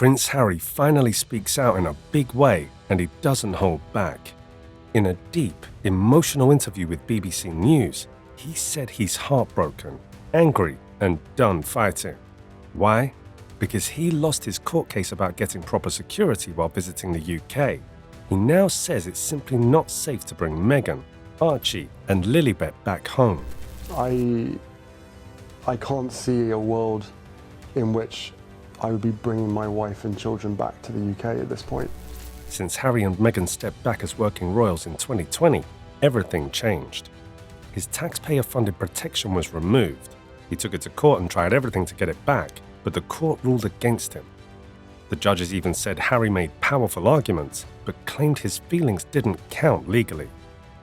Prince Harry finally speaks out in a big way, and he doesn't hold back. In a deep, emotional interview with BBC News, he said he's heartbroken, angry, and done fighting. Why? Because he lost his court case about getting proper security while visiting the UK. He now says it's simply not safe to bring Meghan, Archie, and Lilibet back home. I can't see a world in which I would be bringing my wife and children back to the UK at this point. Since Harry and Meghan stepped back as working royals in 2020, everything changed. His taxpayer-funded protection was removed. He took it to court and tried everything to get it back, but the court ruled against him. The judges even said Harry made powerful arguments, but claimed his feelings didn't count legally.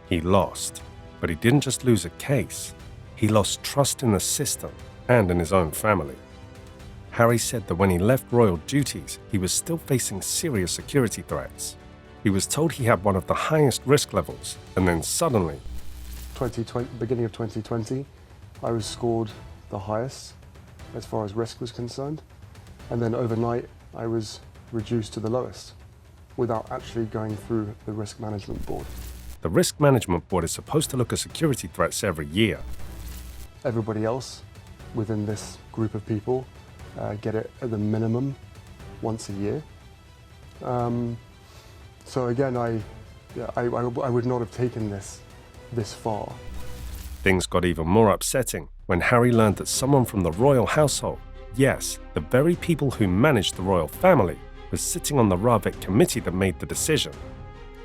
He lost, but he didn't just lose a case. He lost trust in the system and in his own family. Harry said that when he left royal duties, he was still facing serious security threats. He was told he had one of the highest risk levels, and then suddenly, beginning of 2020, I was scored the highest as far as risk was concerned, and then overnight I was reduced to the lowest without actually going through the risk management board. The risk management board is supposed to look at security threats every year. Everybody else within this group of people get it at the minimum once a year. So again, I would not have taken this far. Things got even more upsetting when Harry learned that someone from the royal household, yes, the very people who managed the royal family, was sitting on the Ravet committee that made the decision.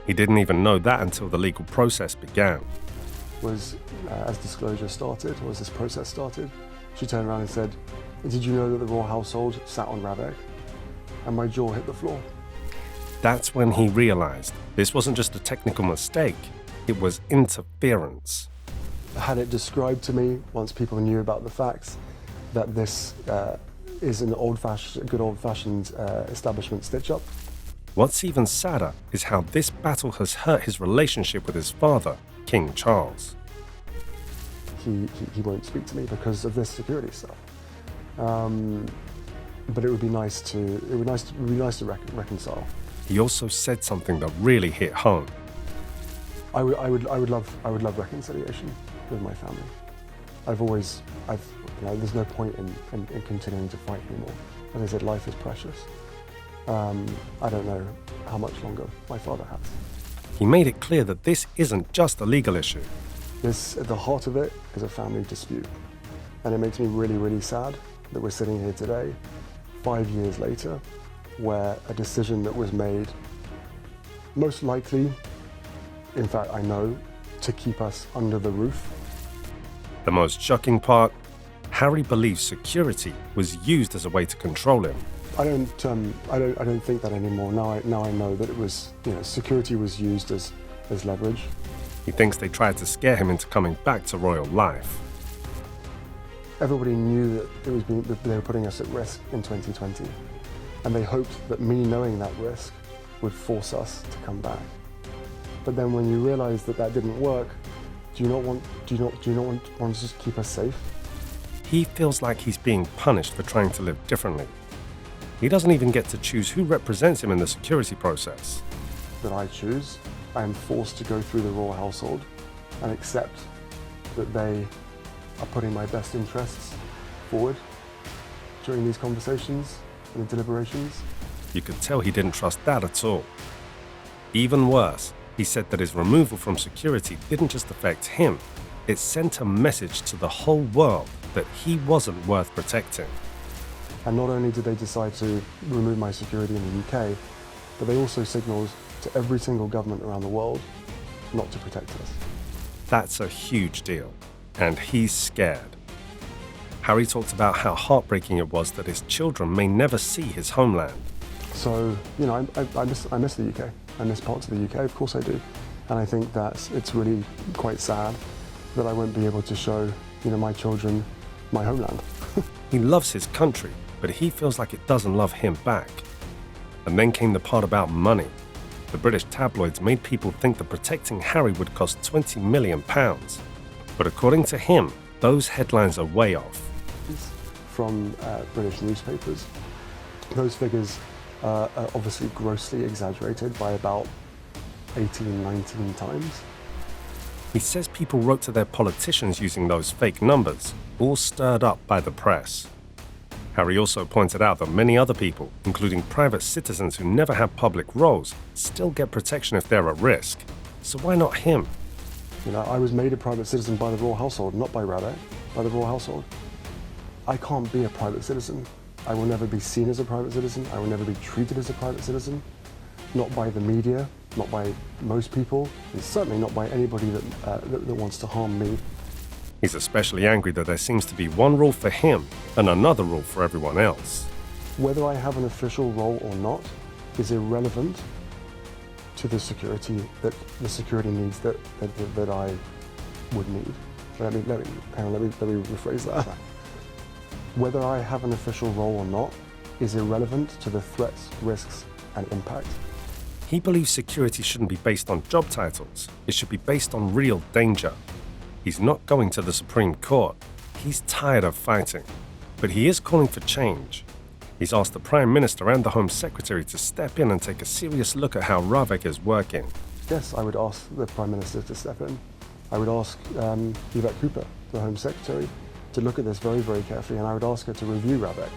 He didn't even know that until the legal process began. As disclosure started, or as this process started, she turned around and said, "Did you know that the royal household sat on Ravet?" And my jaw hit the floor. That's when he realized this wasn't just a technical mistake, it was interference. Had it described to me, once people knew about the facts, that this is an good old-fashioned establishment stitch-up. What's even sadder is how this battle has hurt his relationship with his father, King Charles. He won't speak to me because of this security stuff. But it would be nice to reconcile. He also said something that really hit home. I would love reconciliation with my family. There's no point in continuing to fight anymore. As I said, life is precious. I don't know how much longer my father has. He made it clear that this isn't just a legal issue. At the heart of it is a family dispute. And it makes me really, really sad that we're sitting here today, 5 years later, where a decision that was made, most likely, in fact I know, to keep us under the roof. The most shocking part, Harry believes security was used as a way to control him. I don't think that anymore. Now I know that it was, security was used as leverage. He thinks they tried to scare him into coming back to royal life. Everybody knew that they were putting us at risk in 2020, and they hoped that me knowing that risk would force us to come back. But then when you realise that didn't work, do you not want to just keep us safe? He feels like he's being punished for trying to live differently. He doesn't even get to choose who represents him in the security process. That I choose, I am forced to go through the royal household and accept that they are putting my best interests forward during these conversations and the deliberations. You could tell he didn't trust that at all. Even worse, he said that his removal from security didn't just affect him, it sent a message to the whole world that he wasn't worth protecting. And not only did they decide to remove my security in the UK, but they also signalled to every single government around the world not to protect us. That's a huge deal, and he's scared. Harry talked about how heartbreaking it was that his children may never see his homeland. So, I miss the UK. I miss parts of the UK, of course I do. And I think that it's really quite sad that I won't be able to show, my children my homeland. He loves his country, but he feels like it doesn't love him back. And then came the part about money. The British tabloids made people think that protecting Harry would cost £20 million. But according to him, those headlines are way off. From British newspapers, those figures are obviously grossly exaggerated by about 18, 19 times. He says people wrote to their politicians using those fake numbers, all stirred up by the press. Harry also pointed out that many other people, including private citizens who never have public roles, still get protection if they're at risk. So why not him? I was made a private citizen by the royal household, not by Rabbit, by the royal household. I can't be a private citizen. I will never be seen as a private citizen. I will never be treated as a private citizen. Not by the media, not by most people, and certainly not by anybody that wants to harm me. He's especially angry that there seems to be one rule for him and another rule for everyone else. Whether I have an official role or not is irrelevant to the security needs that I would need. Let me rephrase that. Whether I have an official role or not is irrelevant to the threats, risks, and impact. He believes security shouldn't be based on job titles. It should be based on real danger. He's not going to the Supreme Court. He's tired of fighting. But he is calling for change. He's asked the Prime Minister and the Home Secretary to step in and take a serious look at how Ravik is working. Yes, I would ask the Prime Minister to step in. I would ask Lilibet Cooper, the Home Secretary, to look at this very, very carefully, and I would ask her to review Ravik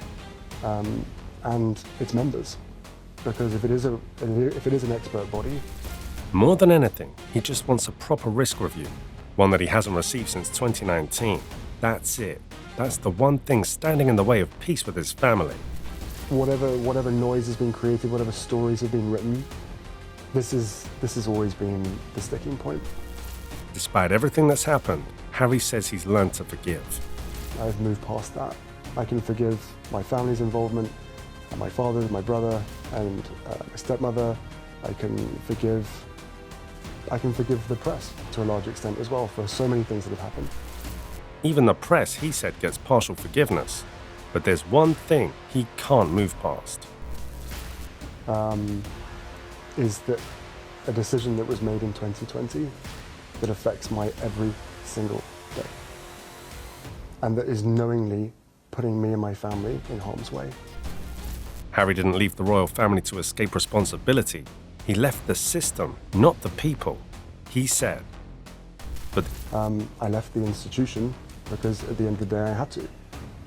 and its members. Because if it is an expert body... More than anything, he just wants a proper risk review, one that he hasn't received since 2019. That's it. That's the one thing standing in the way of peace with his family. Whatever noise has been created, whatever stories have been written, this has always been the sticking point. Despite everything that's happened, Harry says he's learned to forgive. I've moved past that. I can forgive my family's involvement, my father, my brother, and my stepmother. I can forgive the press to a large extent as well for so many things that have happened. Even the press, he said, gets partial forgiveness. But there's one thing he can't move past. Is that a decision that was made in 2020 that affects my every single day. And that is knowingly putting me and my family in harm's way. Harry didn't leave the royal family to escape responsibility. He left the system, not the people. He said. But I left the institution because at the end of the day I had to.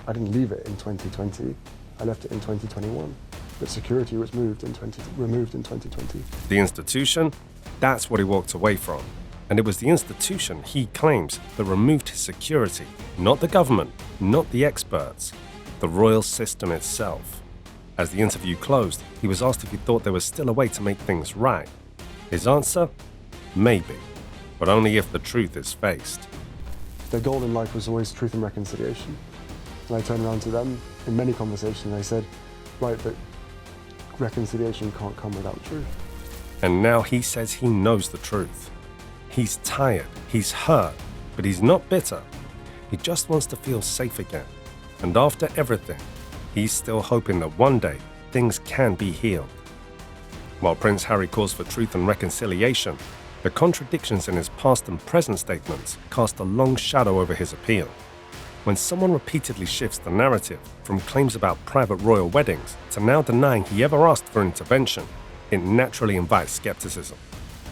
I didn't leave it in 2020. I left it in 2021. But security was removed in 2020. The institution? That's what he walked away from. And it was the institution, he claims, that removed his security. Not the government, not the experts. The royal system itself. As the interview closed, he was asked if he thought there was still a way to make things right. His answer? Maybe. But only if the truth is faced. Their goal in life was always truth and reconciliation. And I turned around to them in many conversations, I said, right, but reconciliation can't come without truth. And now he says he knows the truth. He's tired, he's hurt, but he's not bitter. He just wants to feel safe again. And after everything, he's still hoping that one day things can be healed. While Prince Harry calls for truth and reconciliation, the contradictions in his past and present statements cast a long shadow over his appeal. When someone repeatedly shifts the narrative from claims about private royal weddings to now denying he ever asked for intervention, it naturally invites skepticism.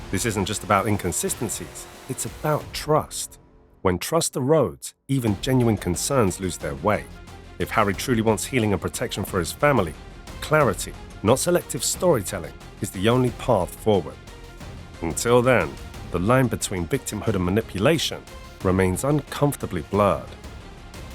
This isn't just about inconsistencies, it's about trust. When trust erodes, even genuine concerns lose their way. If Harry truly wants healing and protection for his family, clarity, not selective storytelling, is the only path forward. Until then, the line between victimhood and manipulation remains uncomfortably blurred.